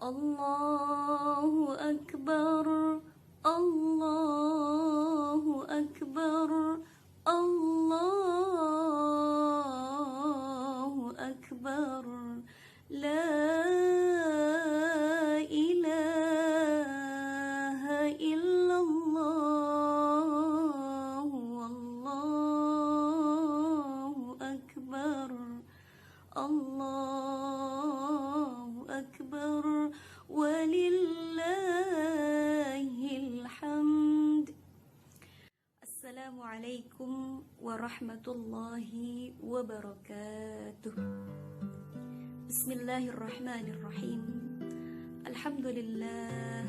Allahu Akbar, Allahu Akbar, Allahu Akbar. La ilaha illallah, Allahu Akbar, Allahu Akbar, walillahil hamd. Assalamualaikum warahmatullahi wabarakatuh. Bismillahirrahmanirrahim. Alhamdulillah,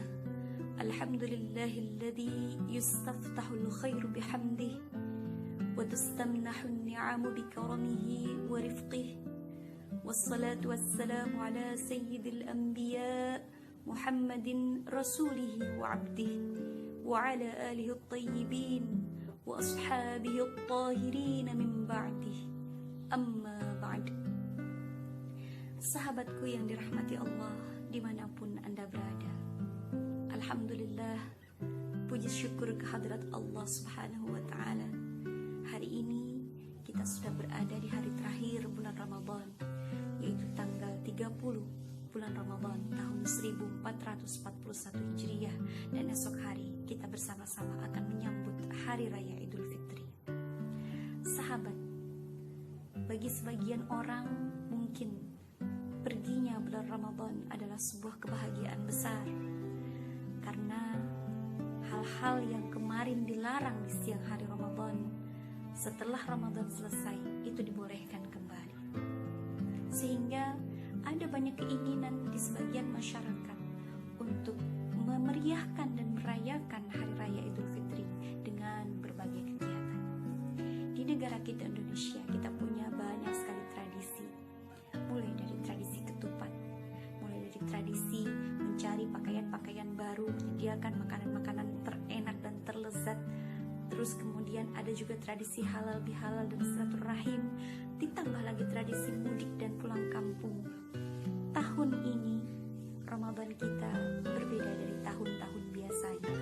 alhamdulillahilladzi yustaftahul khairu bihamdihi wa tustamnahun ni'amu bikaramihi wa rifqihi. Wassalatu wassalamu ala sayyidil anbiya Muhammadin rasulihi wa abdihi wa ala alihi at-tayyibin wa ashabihi at-tahirin min ba'dihi. Amma ba'd. Sahabatku yang dirahmati Allah dimanapun Anda berada, alhamdulillah, puji syukur kehadirat Allah subhanahu wa ta'ala. Hari ini kita sudah berada di hari terakhir bulan Ramadan, yaitu tanggal 30 bulan Ramadan tahun 1441 Hijriah, dan esok hari kita bersama-sama akan menyambut Hari Raya Idul Fitri. Sahabat, bagi sebagian orang mungkin perginya bulan Ramadan adalah sebuah kebahagiaan besar, karena hal-hal yang kemarin dilarang di siang hari Ramadan, setelah Ramadan selesai itu dibolehkan kembali. Sehingga ada banyak keinginan di sebagian masyarakat untuk memeriahkan dan merayakan Hari Raya Idul Fitri dengan berbagai kegiatan. Di negara kita Indonesia, kita punya banyak sekali tradisi, mulai dari tradisi ketupat, mulai dari tradisi mencari pakaian-pakaian baru, menyediakan makanan-makanan terenak dan terlezat. Terus kemudian ada juga tradisi halal bihalal dan silaturahim, ditambah lagi tradisi mudik dan pulang kampung. Tahun ini Ramadan kita berbeda dari tahun-tahun biasanya.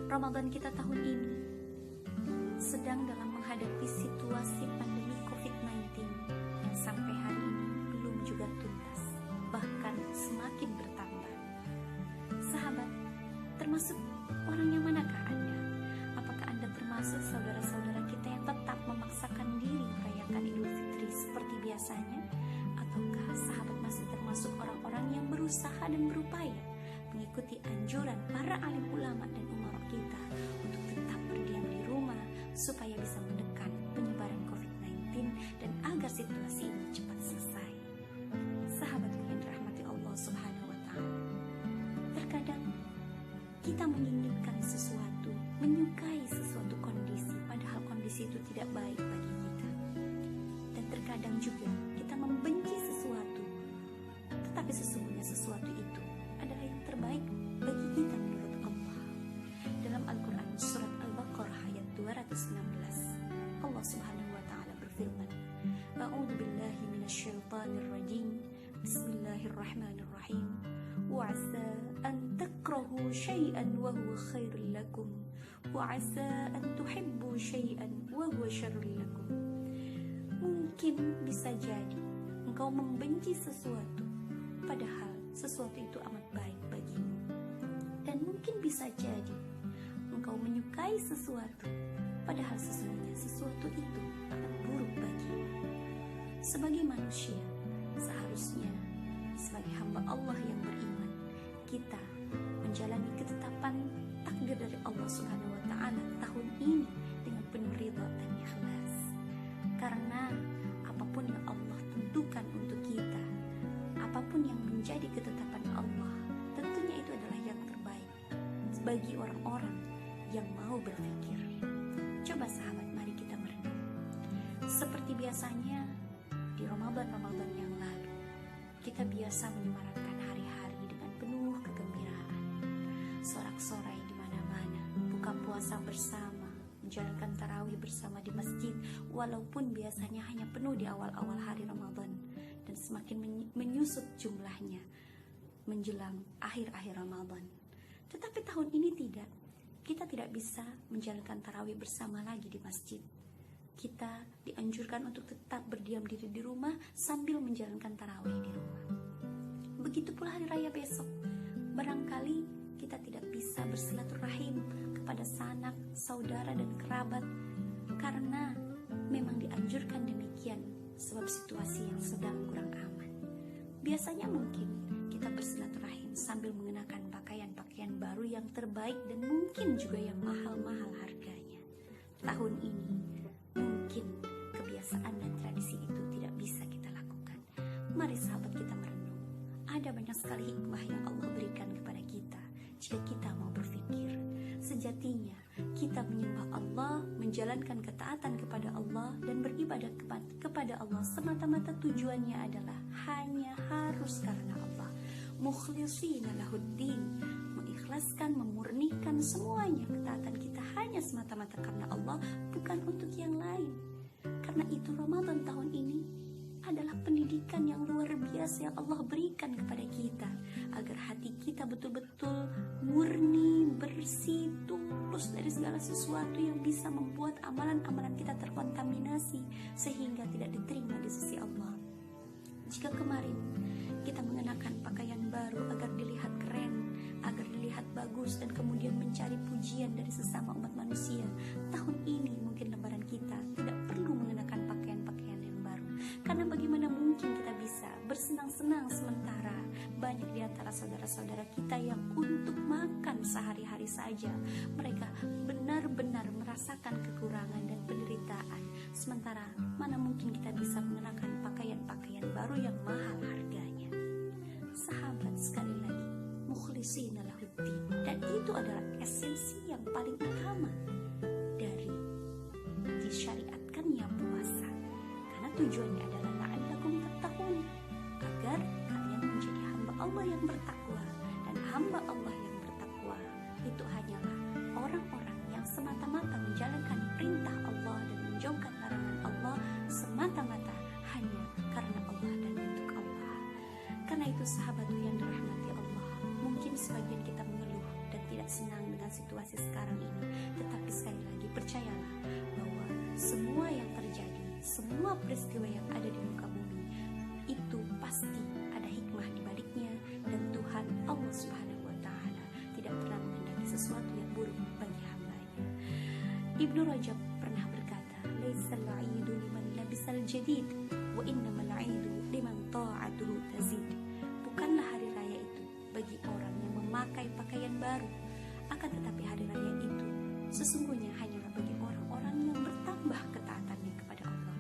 Ramadan kita tahun ini sedang dalam menghadapi situasi pandemi COVID-19 yang sampai hari ini belum juga tuntas, bahkan semakin bertambah. Sahabat, termasuk orang yang manakah Anda? Apakah Anda termasuk saudara-saudara kita yang tetap memaksakan diri merayakan Idul Fitri seperti biasanya? Ataukah sahabat masih termasuk orang-orang yang berusaha dan berupaya mengikuti anjuran para alim ulama dan umarok kita untuk tetap berdiam di rumah supaya bisa menekan penyebaran COVID-19 dan agar situasi ini cepat selesai? Sahabat yang dirahmati Allah subhanahu wa ta'ala, terkadang kita menginginkan sesuatu, menyukai sesuatu kondisi, padahal kondisi itu tidak baik bagi kita. Dan terkadang juga kita membenci sesuatu, tetapi sesungguhnya sesuatu itu adalah yang terbaik bagi kita menurut Allah. Dalam Al-Quran surat Al-Baqarah ayat 216, Allah subhanahu wa ta'ala berfirman, A'udhu billahi minasyaitanir rajim, Bismillahirrahmanirrahim. Wa'asa an takrahu syai'an wa huwa khairul lakum, wa'asa an tuhibbu syai'an wa huwa syarrul lakum. Mungkin bisa jadi engkau membenci sesuatu, padahal sesuatu itu amat baik bagimu. Dan mungkin bisa jadi engkau menyukai sesuatu, padahal sesungguhnya sesuatu itu amat buruk bagimu. Sebagai manusia, seharusnya sebagai hamba Allah yang beriman, kita menjalani ketetapan takdir dari Allah subhanahu wa ta'ala tahun ini dengan penuh ridha dan ikhlas. Karena apapun yang Allah tentukan untuk kita, apapun yang menjadi ketetapan Allah, tentunya itu adalah yang terbaik bagi orang-orang yang mau berpikir. Coba sahabat, mari kita merenung. Seperti biasanya di Ramadan-Ramadan yang lalu, kita biasa menyemarakan hari-hari dengan penuh kegembiraan, sorak-sorai di mana-mana, buka puasa bersama, menjalankan tarawih bersama di masjid, walaupun biasanya hanya penuh di awal-awal hari Ramadan dan semakin menyusut jumlahnya. menjelang akhir-akhir Ramadan. Tetapi tahun ini tidak. Kita tidak bisa menjalankan tarawih bersama lagi di masjid. Kita dianjurkan untuk tetap berdiam diri di rumah sambil menjalankan tarawih di rumah. Begitu pula hari raya besok. Barangkali kita tidak bisa bersilaturahim kepada sanak, saudara, dan kerabat karena memang dianjurkan demikian sebab situasi yang sedang kurang aman. Biasanya mungkin kita bersilaturahim sambil mengenakan pakaian-pakaian baru yang terbaik dan mungkin juga yang mahal-mahal harganya. Tahun ini mungkin kebiasaan dan tradisi itu tidak bisa kita lakukan. Mari sahabat kita merenung. Ada banyak sekali hikmah yang Allah berikan kepada kita jika kita mau berpikir. Sejatinya kita menyembah Allah, menjalankan ketaatan kepada Allah dan beribadah kepada Allah semata-mata tujuannya adalah hanya harus karena Allah. Mukhlishina lahuddin, mengikhlaskan, memurnikan semuanya ketaatan kita hanya semata-mata karena Allah, bukan untuk yang lain. Karena itu Ramadan tahun ini adalah pendidikan yang luar biasa yang Allah berikan kepada kita agar hati kita betul-betul murni, bersih, tulus dari segala sesuatu yang bisa membuat amalan-amalan kita terkontaminasi sehingga tidak diterima di sisi Allah. Jika kemarin kita mengenakan pakaian baru agar dilihat keren, agar dilihat bagus dan kemudian mencari pujian dari sesama umat manusia, tahun ini mungkin lebaran kita tidak perlu mengenakan pakaian-pakaian yang baru. Karena bagaimana mungkin kita bisa bersenang-senang sementara banyak di antara saudara-saudara kita yang untuk makan sehari-hari saja mereka benar-benar merasakan kekurangan dan penderitaan. Sementara mana mungkin kita bisa mengenakan pakaian-pakaian baru yang mahal harganya. Sahabat, sekali lagi, mukhlishina lahuddin, dan itu adalah esensi yang paling utama dari disyariatkannya puasa. Karena tujuannya adalah la'allakum tattaqun, agar kalian menjadi hamba Allah yang bertakwa. Dan hamba Allah yang bertakwa itu hanyalah orang-orang yang semata-mata menjalankan perintah Allah dan menjauhkan larangan Allah semata-mata hanya karena Allah dan untuk Allah. Karena itu sahabatku yang dirahmati Allah, mungkin sebagian kita mengeluh dan tidak senang dengan situasi sekarang ini, tetapi sekali lagi percayalah bahwa semua yang terjadi, semua peristiwa yang ada di muka bumi itu pasti ada hikmah di baliknya, dan Tuhan Allah Subhanahu wa Ta'ala tidak pernah menghendaki sesuatu yang buruk bagi hambanya. Ibnu Rajab pernah berkata, laisal 'aidu liman labisal jadid wa innamal 'aidu liman ta'atuhu tazid. Bukanlah hari raya itu bagi orang yang memakai pakaian baru, akan tetapi hari raya itu sesungguhnya hanyalah bagi orang-orang yang bertambah ketaatannya kepada Allah.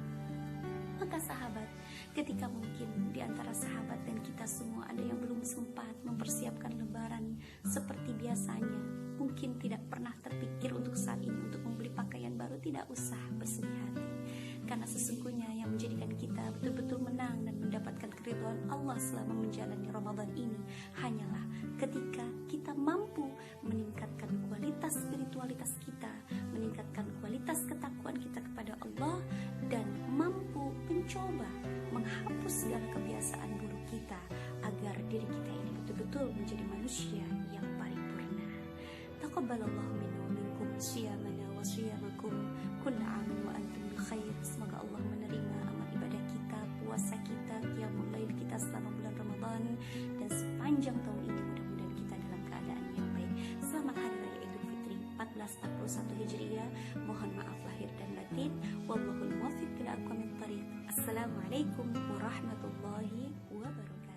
Maka sahabat, ketika mungkin di antara sahabat dan kita semua ada yang belum sempat mempersiapkan lebaran seperti biasanya, mungkin tidak pernah terpikir untuk saat ini untuk membeli pakaian baru, tidak usah bersedih hati. Karena sesungguhnya yang menjadikan kita betul-betul menang dan mendapatkan keridhaan Allah selama menjalani Ramadan ini hanyalah ketika kita mampu meningkatkan kualitas spiritualitas kita, meningkatkan kualitas ketakwaan kita kepada Allah, dan mampu mencoba menghapus segala kebiasaan buruk kita agar diri kita ini betul-betul menjadi manusia yang paripurna. Taqabbalallahu minna wa minkum shiyamana wa shiyamakum kulla amin wa antum bil khair. Semoga Allah menerima amal ibadah kita, puasa kita, qiyamul lail kita selama bulan Ramadan, dan sepanjang tahun ini mudah-mudahan kita dalam keadaan yang baik. Selamat Hari Raya Idul Fitri 1441 Hijriah. Mohon maaf lahir dan batin. Wallahul muwaffiq ila aqwamit thariq. Assalamualaikum warahmatullahi wabarakatuh.